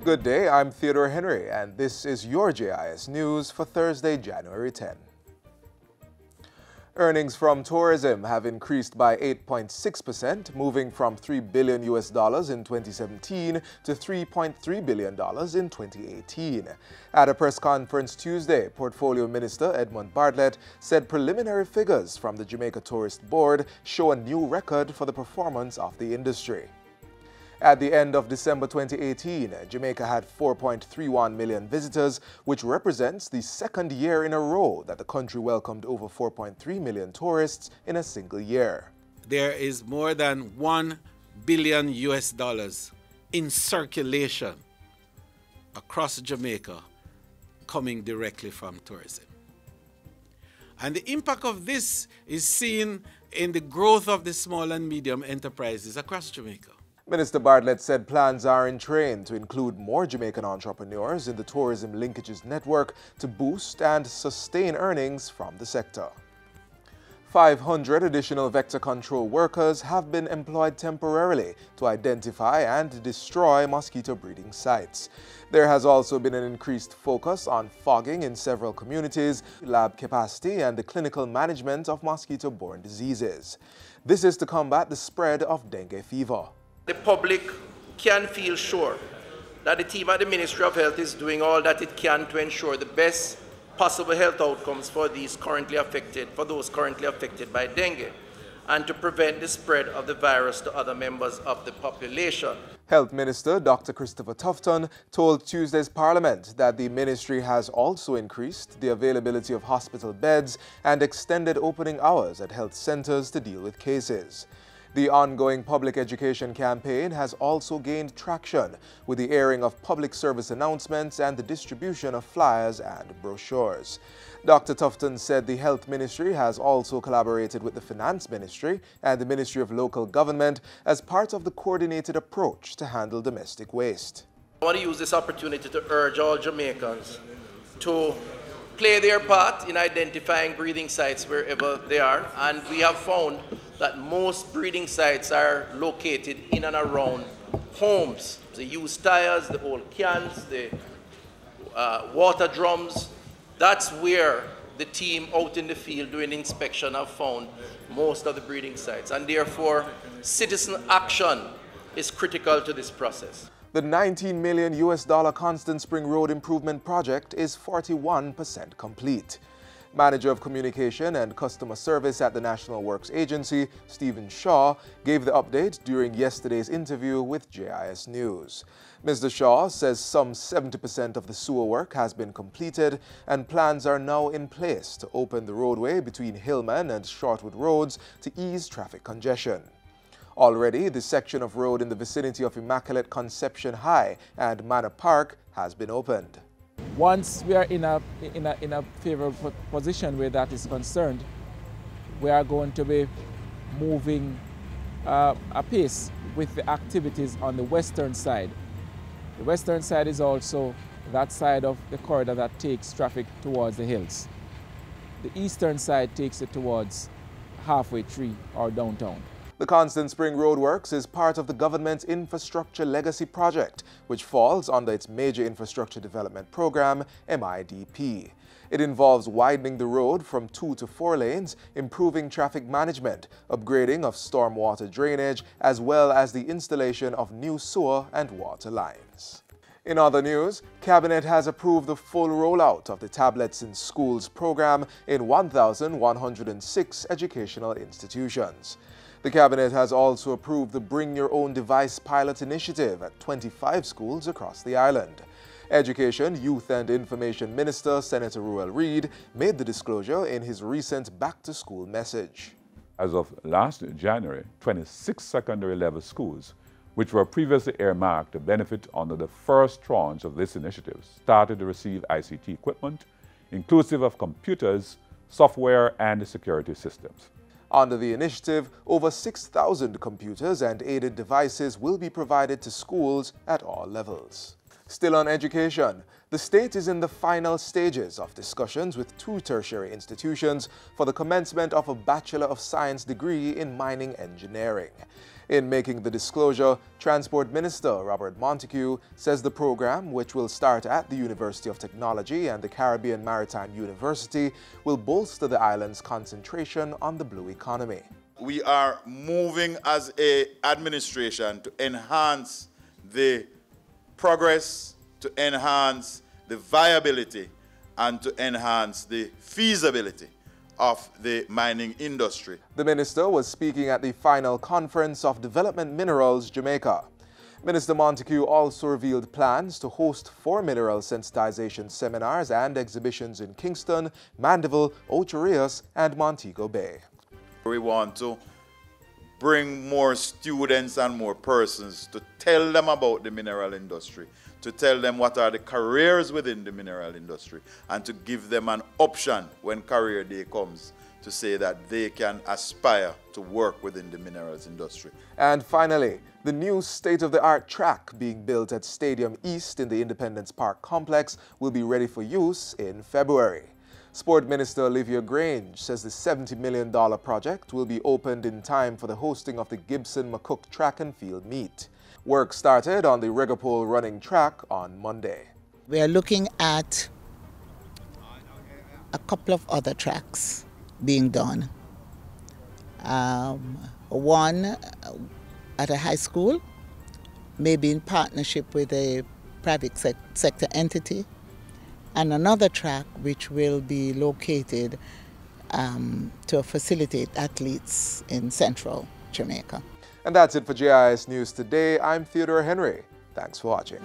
Good day, I'm Theodore Henry, and this is your JIS News for Thursday, January 10. Earnings from tourism have increased by 8.6%, moving from $3 billion in 2017 to $3.3 billion in 2018. At a press conference Tuesday, Portfolio Minister Edmund Bartlett said preliminary figures from the Jamaica Tourist Board show a new record for the performance of the industry. At the end of December 2018, Jamaica had 4.31 million visitors, which represents the second year in a row that the country welcomed over 4.3 million tourists in a single year. There is more than $1 billion in circulation across Jamaica coming directly from tourism. And the impact of this is seen in the growth of the small and medium enterprises across Jamaica. Minister Bartlett said plans are in train to include more Jamaican entrepreneurs in the tourism linkages network to boost and sustain earnings from the sector. 500 additional vector control workers have been employed temporarily to identify and destroy mosquito breeding sites. There has also been an increased focus on fogging in several communities, lab capacity, and the clinical management of mosquito-borne diseases. This is to combat the spread of dengue fever. The public can feel sure that the team at the Ministry of Health is doing all that it can to ensure the best possible health outcomes for those currently affected by dengue, and to prevent the spread of the virus to other members of the population. Health Minister Dr. Christopher Tufton told Tuesday's Parliament that the ministry has also increased the availability of hospital beds and extended opening hours at health centers to deal with cases. The ongoing public education campaign has also gained traction with the airing of public service announcements and the distribution of flyers and brochures. Dr. Tufton said the Health Ministry has also collaborated with the Finance Ministry and the Ministry of Local Government as part of the coordinated approach to handle domestic waste. I want to use this opportunity to urge all Jamaicans to play their part in identifying breeding sites wherever they are, and we have found that most breeding sites are located in and around homes. The used tires, the old cans, the water drums. That's where the team out in the field doing inspection have found most of the breeding sites, and therefore citizen action is critical to this process. The $19 million Constant Spring Road Improvement Project is 41% complete. Manager of Communication and Customer Service at the National Works Agency, Stephen Shaw, gave the update during yesterday's interview with JIS News. Mr. Shaw says some 70% of the sewer work has been completed and plans are now in place to open the roadway between Hillman and Shortwood Roads to ease traffic congestion. Already, the section of road in the vicinity of Immaculate Conception High and Manor Park has been opened. Once we are in a favorable position where that is concerned, we are going to be moving apace with the activities on the western side. The western side is also that side of the corridor that takes traffic towards the hills. The eastern side takes it towards Halfway Tree or downtown. The Constant Spring Roadworks is part of the government's Infrastructure Legacy Project, which falls under its Major Infrastructure Development Program, MIDP. It involves widening the road from 2 to 4 lanes, improving traffic management, upgrading of stormwater drainage, as well as the installation of new sewer and water lines. In other news, Cabinet has approved the full rollout of the Tablets in Schools program in 1,106 educational institutions. The Cabinet has also approved the Bring Your Own Device pilot initiative at 25 schools across the island. Education, Youth and Information Minister Senator Ruel Reid made the disclosure in his recent back-to-school message. As of last January, 26 secondary level schools, which were previously earmarked to benefit under the first tranche of this initiative, started to receive ICT equipment, inclusive of computers, software, and security systems. Under the initiative, over 6,000 computers and aided devices will be provided to schools at all levels. Still on education, the state is in the final stages of discussions with 2 tertiary institutions for the commencement of a Bachelor of Science degree in mining engineering. In making the disclosure, Transport Minister Robert Montego says the program, which will start at the University of Technology and the Caribbean Maritime University, will bolster the island's concentration on the blue economy. We are moving as an administration to enhance the progress, to enhance the viability, and to enhance the feasibility of the mining industry. The minister was speaking at the final conference of Development Minerals Jamaica. Minister Montego also revealed plans to host 4 mineral sensitization seminars and exhibitions in Kingston, Mandeville, Ocho Rios, and Montego Bay. We want to bring more students and more persons to tell them about the mineral industry, to tell them what are the careers within the mineral industry, and to give them an option when career day comes to say that they can aspire to work within the minerals industry. And finally, the new state-of-the-art track being built at Stadium East in the Independence Park complex will be ready for use in February. Sport Minister Olivia Grange says the $70 million project will be opened in time for the hosting of the Gibson-McCook Track and Field Meet. Work started on the Regapole running track on Monday. We are looking at a couple of other tracks being done. One at a high school, maybe in partnership with a private sector entity, and another track which will be located to facilitate athletes in central Jamaica. And that's it for JIS News Today. I'm Theodore Henry. Thanks for watching.